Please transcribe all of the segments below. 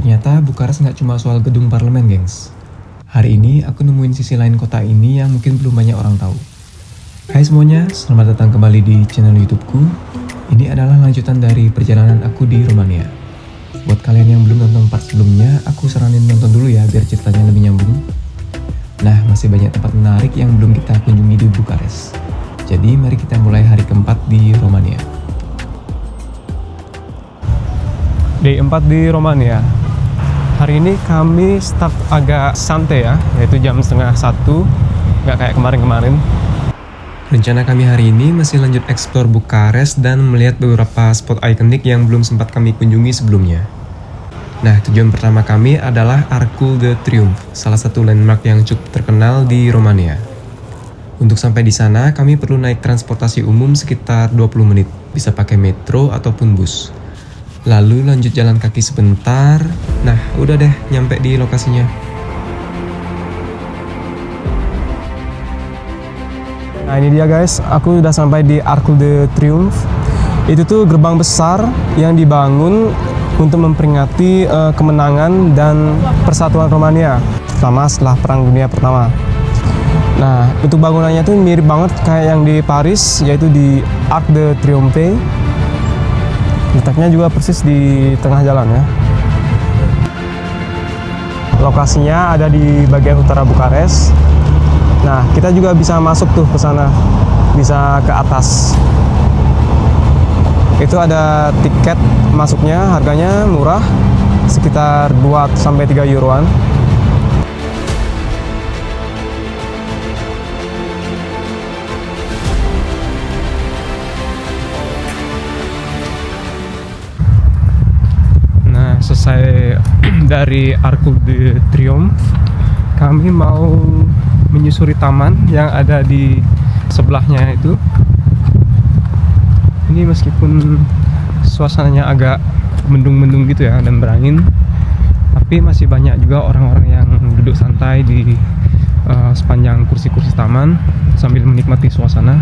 Ternyata Bukares nggak cuma soal gedung parlemen, gengs. Hari ini aku nemuin sisi lain kota ini yang mungkin belum banyak orang tahu. Hai semuanya, selamat datang kembali di channel YouTubeku. Ini adalah lanjutan dari perjalanan aku di Romania. Buat kalian yang belum nonton part sebelumnya, aku saranin nonton dulu ya biar ceritanya lebih nyambung. Nah, masih banyak tempat menarik yang belum kita kunjungi di Bukares. Jadi mari kita mulai hari keempat di Romania. Day 4 di Romania. Hari ini kami start agak santai ya, yaitu jam setengah 1, nggak kayak kemarin-kemarin. Rencana kami hari ini masih lanjut explore Bukares dan melihat beberapa spot ikonik yang belum sempat kami kunjungi sebelumnya. Nah, tujuan pertama kami adalah Arcul de Triomphe, salah satu landmark yang cukup terkenal di Romania. Untuk sampai di sana, kami perlu naik transportasi umum sekitar 20 menit, bisa pakai metro ataupun bus. Lalu lanjut jalan kaki sebentar. Nah, udah deh nyampe di lokasinya. Nah, ini dia guys, aku udah sampai di Arcul de Triomphe. Itu tuh gerbang besar yang dibangun untuk memperingati kemenangan dan persatuan Romania pertama setelah Perang Dunia Pertama. Nah, untuk bangunannya tuh mirip banget kayak yang di Paris, yaitu di Arc de Triomphe. Letaknya juga persis di tengah jalan ya. Lokasinya ada di bagian utara Bukares. Nah, kita juga bisa masuk tuh ke sana, bisa ke atas. Itu ada tiket masuknya, harganya murah, sekitar 2-3 euroan. Selesai dari Arcul de Triomphe, kami mau menyusuri taman yang ada di sebelahnya itu. Ini meskipun suasananya agak mendung-mendung gitu ya dan berangin, tapi masih banyak juga orang-orang yang duduk santai di sepanjang kursi-kursi taman sambil menikmati suasana.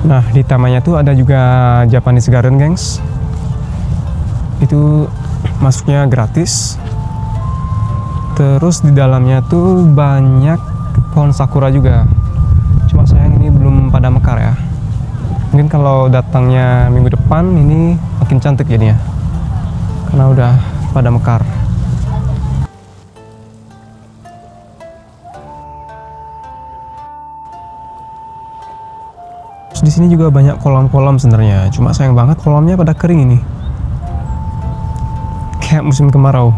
Nah, di tamannya tuh ada juga Japanese Garden, gengs. Itu masuknya gratis. Terus di dalamnya tuh banyak pohon sakura juga. Cuma sayang ini belum pada mekar ya. Mungkin kalau datangnya minggu depan ini makin cantik jadinya, karena udah pada mekar. Di sini juga banyak kolam-kolam sebenarnya, cuma sayang banget kolamnya pada kering ini. Kayak musim kemarau.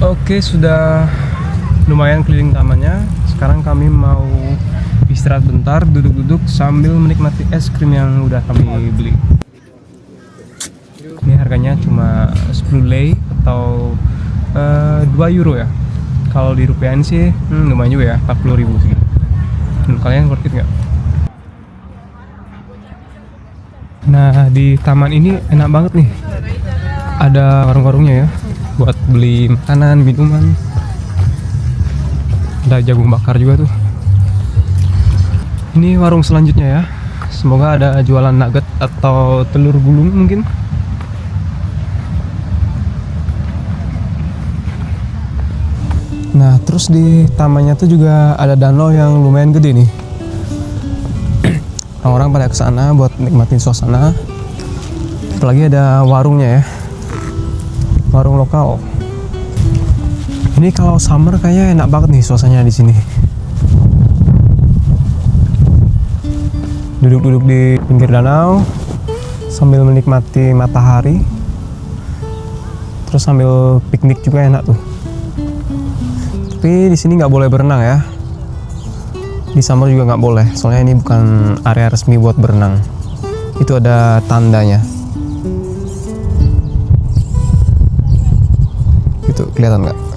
Oke, sudah lumayan keliling tamannya. Sekarang kami mau istirahat bentar, duduk-duduk sambil menikmati es krim yang udah kami beli. Ini harganya cuma 10 lei atau 2 euro ya. Kalau dirupiahin sih lumayan juga ya, 40.000 sih. Menurut kalian worth it nggak? Nah, di taman ini enak banget nih. Ada warung-warungnya ya, buat beli makanan, minuman. Ada jagung bakar juga tuh. Ini warung selanjutnya ya. Semoga ada jualan nugget atau telur gulung mungkin. Nah, terus di tamannya tuh juga ada danau yang lumayan gede nih. Orang-orang pada kesana buat nikmatin suasana. Apalagi ada warungnya ya, warung lokal. Ini kalau summer kayaknya enak banget nih suasananya di sini. Duduk-duduk di pinggir danau sambil menikmati matahari. Terus sambil piknik juga enak tuh. Tapi di sini nggak boleh berenang ya. Di summer juga nggak boleh, soalnya ini bukan area resmi buat berenang. Itu ada tandanya. Itu kelihatan nggak?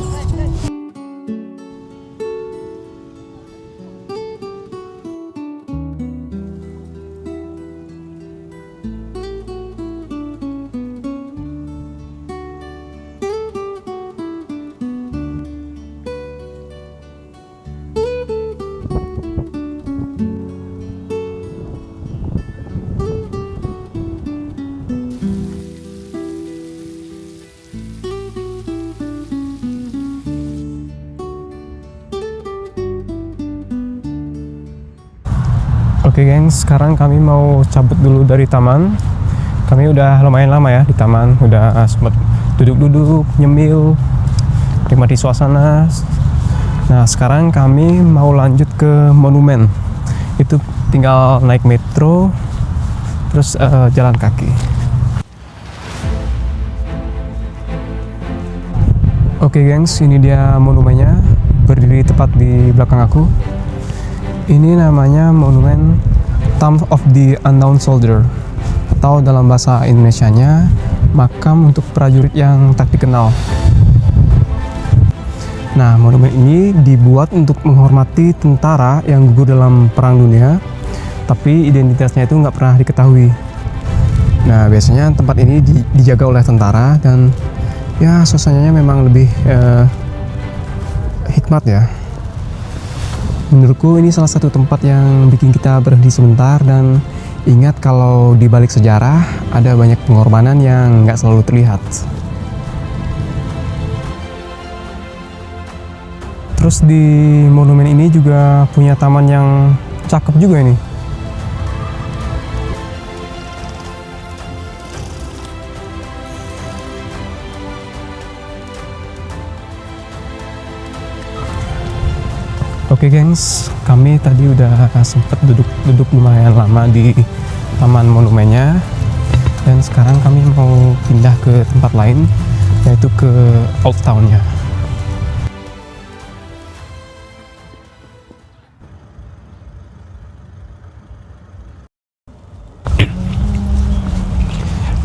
Oke gengs, sekarang kami mau cabut dulu dari taman. Kami udah lumayan lama ya di taman, udah sempat duduk-duduk, nyemil, nikmati suasana. Nah sekarang kami mau lanjut ke monumen. Itu tinggal naik metro, terus jalan kaki. Oke gengs, ini dia monumennya, berdiri tepat di belakang aku. Ini namanya monumen Tomb of the Unknown Soldier, atau dalam bahasa Indonesianya makam untuk prajurit yang tak dikenal. Nah, monumen ini dibuat untuk menghormati tentara yang gugur dalam Perang Dunia, tapi identitasnya itu nggak pernah diketahui. Nah, biasanya tempat ini dijaga oleh tentara dan ya suasananya memang lebih hikmat ya. Menurutku ini salah satu tempat yang bikin kita berhenti sebentar dan ingat kalau di balik sejarah ada banyak pengorbanan yang nggak selalu terlihat. Terus di monumen ini juga punya taman yang cakep juga ini. Oke gengs, kami tadi udah sempat duduk lumayan lama di taman monumennya, dan sekarang kami mau pindah ke tempat lain, yaitu ke Old Town-nya.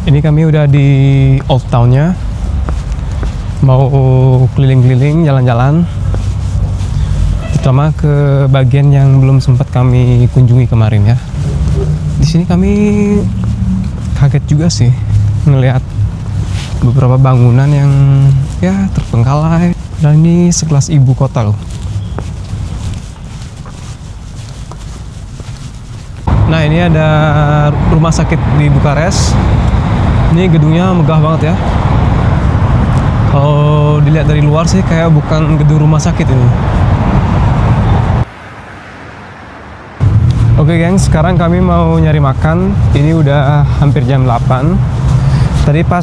Ini kami udah di Old Town-nya, mau keliling-keliling, jalan-jalan. Terutama ke bagian yang belum sempat kami kunjungi kemarin ya. Di sini kami kaget juga sih ngelihat beberapa bangunan yang ya terbengkalai, dan ini sekelas ibu kota loh. Nah ini ada rumah sakit di Bukares. Ini gedungnya megah banget ya. Kalau dilihat dari luar sih kayak bukan gedung rumah sakit ini. Oke gengs, sekarang kami mau nyari makan. Ini udah hampir jam 8. Tadi pas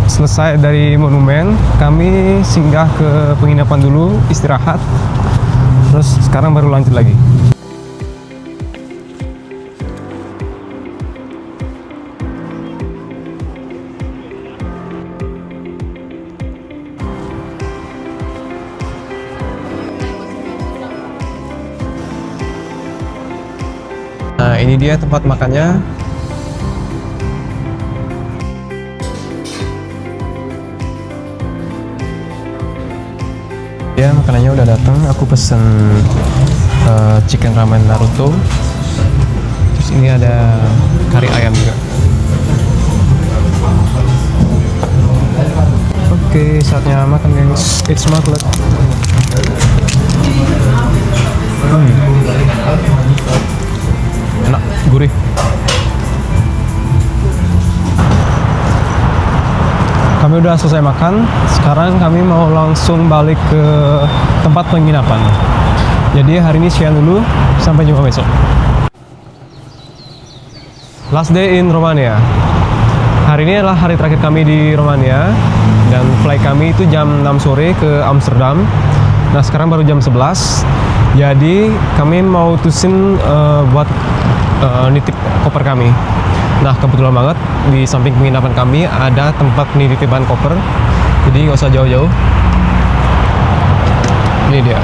selesai dari monumen, kami singgah ke penginapan dulu, istirahat. Terus sekarang baru lanjut lagi. Nah ini dia tempat makannya. Ya makanannya udah datang. Aku pesen chicken ramen Naruto. Terus ini ada kari ayam juga. Oke, saatnya makan guys. It's chocolate. Enak, gurih. Kami udah selesai makan. Sekarang kami mau langsung balik ke tempat penginapan. Jadi hari ini sekian dulu. Sampai jumpa besok. Last day in Romania. Hari ini adalah hari terakhir kami di Romania, dan flight kami itu jam 6 sore ke Amsterdam. Nah sekarang baru jam 11. Jadi kami mau tusin buat nitip koper kami. Nah kebetulan banget di samping penginapan kami ada tempat penitipan koper, jadi nggak usah jauh-jauh. Ini dia.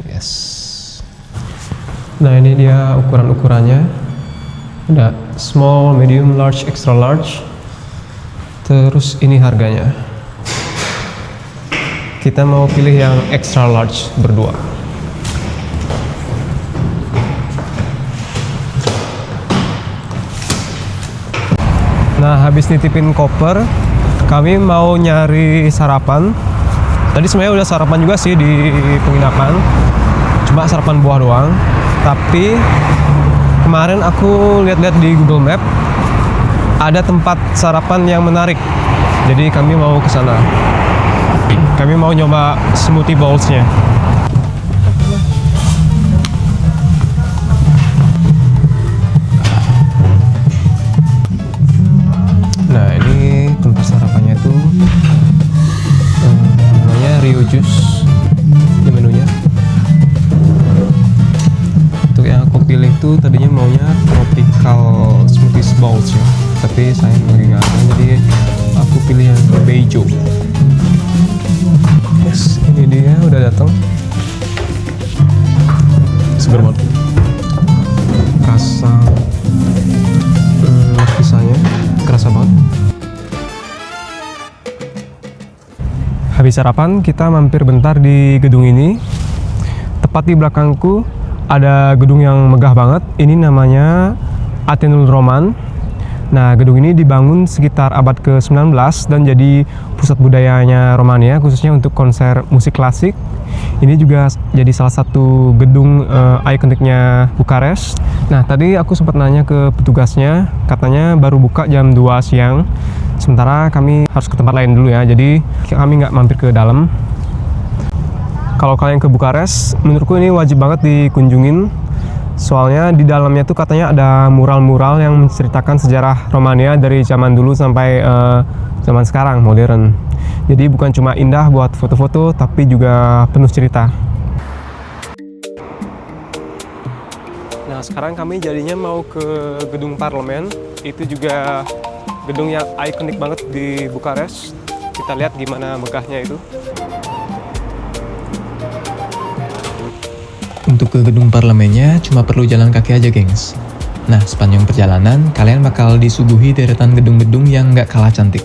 Yes. Nah, ini dia ukuran-ukurannya. Ada small, medium, large, extra large. Terus ini harganya. Kita mau pilih yang extra large berdua. Nah, habis nitipin koper, kami mau nyari sarapan. Tadi sebenarnya udah sarapan juga sih di penginapan, cuma sarapan buah doang. Tapi kemarin aku lihat-lihat di Google Map, ada tempat sarapan yang menarik. Jadi kami mau ke sana. Kami mau nyoba smoothie bowls-nya. Nah, ini tempat sarapannya tuh namanya Rio Juice. Ini menunya. Untuk yang aku pilih tuh tadinya maunya tropical smoothies bowls ya, tapi saya lagi nggak ada, jadi aku pilih yang Beijo. Yes, ini dia udah datang. Segar banget. Rasa pisahnya kerasa banget. Habis sarapan, kita mampir bentar di gedung ini. Tepat di belakangku ada gedung yang megah banget. Ini namanya Atheneum Roman. Nah, gedung ini dibangun sekitar abad ke-19 dan jadi pusat budayanya Romania, khususnya untuk konser musik klasik. Ini juga jadi salah satu gedung ikoniknya Bukares. Nah, tadi aku sempat nanya ke petugasnya, katanya baru buka jam 2 siang. Sementara kami harus ke tempat lain dulu ya, jadi kami nggak mampir ke dalam. Kalau kalian ke Bukares, menurutku ini wajib banget dikunjungin. Soalnya di dalamnya tuh katanya ada mural-mural yang menceritakan sejarah Romania dari zaman dulu sampai zaman sekarang, modern. Jadi bukan cuma indah buat foto-foto, tapi juga penuh cerita. Nah, sekarang kami jadinya mau ke gedung parlemen. Itu juga gedung yang ikonik banget di Bukares. Kita lihat gimana megahnya itu. Untuk ke gedung parlemennya cuma perlu jalan kaki aja, gengs. Nah, sepanjang perjalanan kalian bakal disuguhi deretan gedung-gedung yang nggak kalah cantik.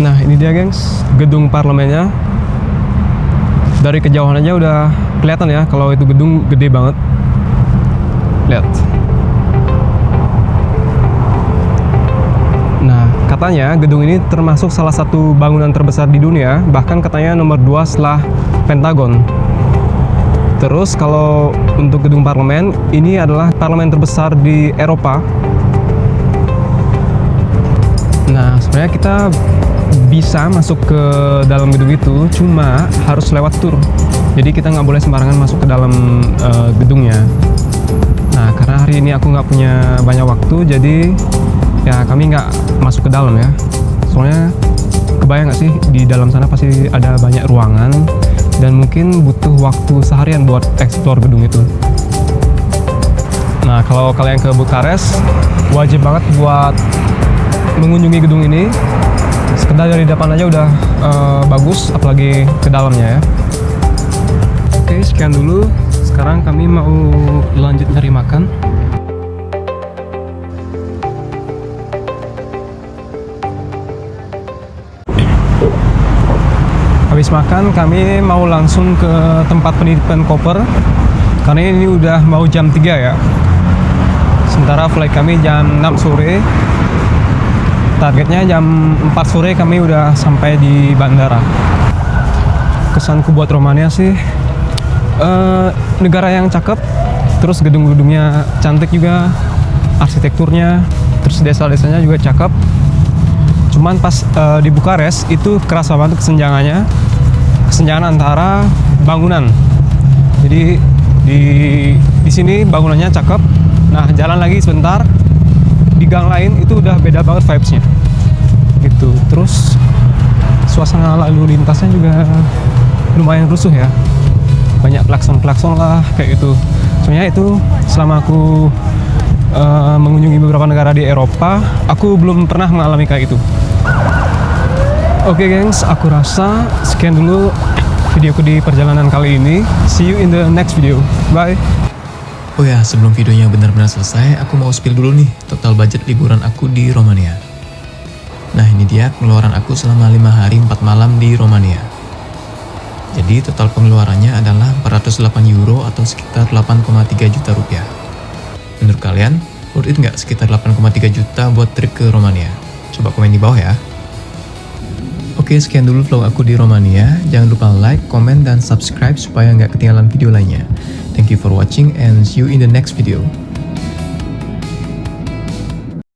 Nah, ini dia gengs, gedung parlemennya. Dari kejauhan aja udah kelihatan ya kalau itu gedung gede banget. Lihat. Nah, katanya gedung ini termasuk salah satu bangunan terbesar di dunia, bahkan katanya nomor 2 setelah Pentagon. Terus kalau untuk gedung parlemen, ini adalah parlemen terbesar di Eropa. Nah, sebenarnya kita bisa masuk ke dalam gedung itu, cuma harus lewat tur. Jadi kita nggak boleh sembarangan masuk ke dalam gedungnya. Nah, karena hari ini aku nggak punya banyak waktu, jadi ya kami nggak masuk ke dalam ya. Soalnya kebayang nggak sih, di dalam sana pasti ada banyak ruangan dan mungkin butuh waktu seharian buat explore gedung itu. Nah, kalau kalian ke Bukares, wajib banget buat mengunjungi gedung ini. Sekedar dari depan aja udah bagus, apalagi ke dalamnya ya. Oke, sekian dulu. Sekarang kami mau lanjut nyari makan. Habis makan, kami mau langsung ke tempat penitipan koper. Karena ini udah mau jam 3 ya. Sementara flight kami jam 6 sore. Targetnya jam 4 sore kami udah sampai di bandara. Kesanku buat Romania sih, negara yang cakep, terus gedung-gedungnya cantik juga, arsitekturnya, terus desa-desanya juga cakep. Cuman pas di Bukares itu kerasa banget kesenjangan antara bangunan. Jadi di sini bangunannya cakep. Nah, jalan lagi sebentar di gang lain itu udah beda banget vibes-nya gitu. Terus suasana lalu lintasnya juga lumayan rusuh ya, banyak klakson-klakson lah kayak gitu. Sebenarnya itu selama aku mengunjungi beberapa negara di Eropa, aku belum pernah mengalami kayak itu. Oke gengs, aku rasa sekian dulu videoku di perjalanan kali ini. See you in the next video. Bye. Oh ya, sebelum videonya benar-benar selesai, aku mau spill dulu nih total budget liburan aku di Romania. Nah, ini dia pengeluaran aku selama 5 hari 4 malam di Romania. Jadi total pengeluarannya adalah 408 euro atau sekitar 8,3 juta rupiah. Menurut kalian, worth it nggak sekitar 8,3 juta buat trip ke Romania? Coba komen di bawah ya. Oke, sekian dulu vlog aku di Romania. Jangan lupa like, comment, dan subscribe supaya nggak ketinggalan video lainnya. Thank you for watching and see you in the next video.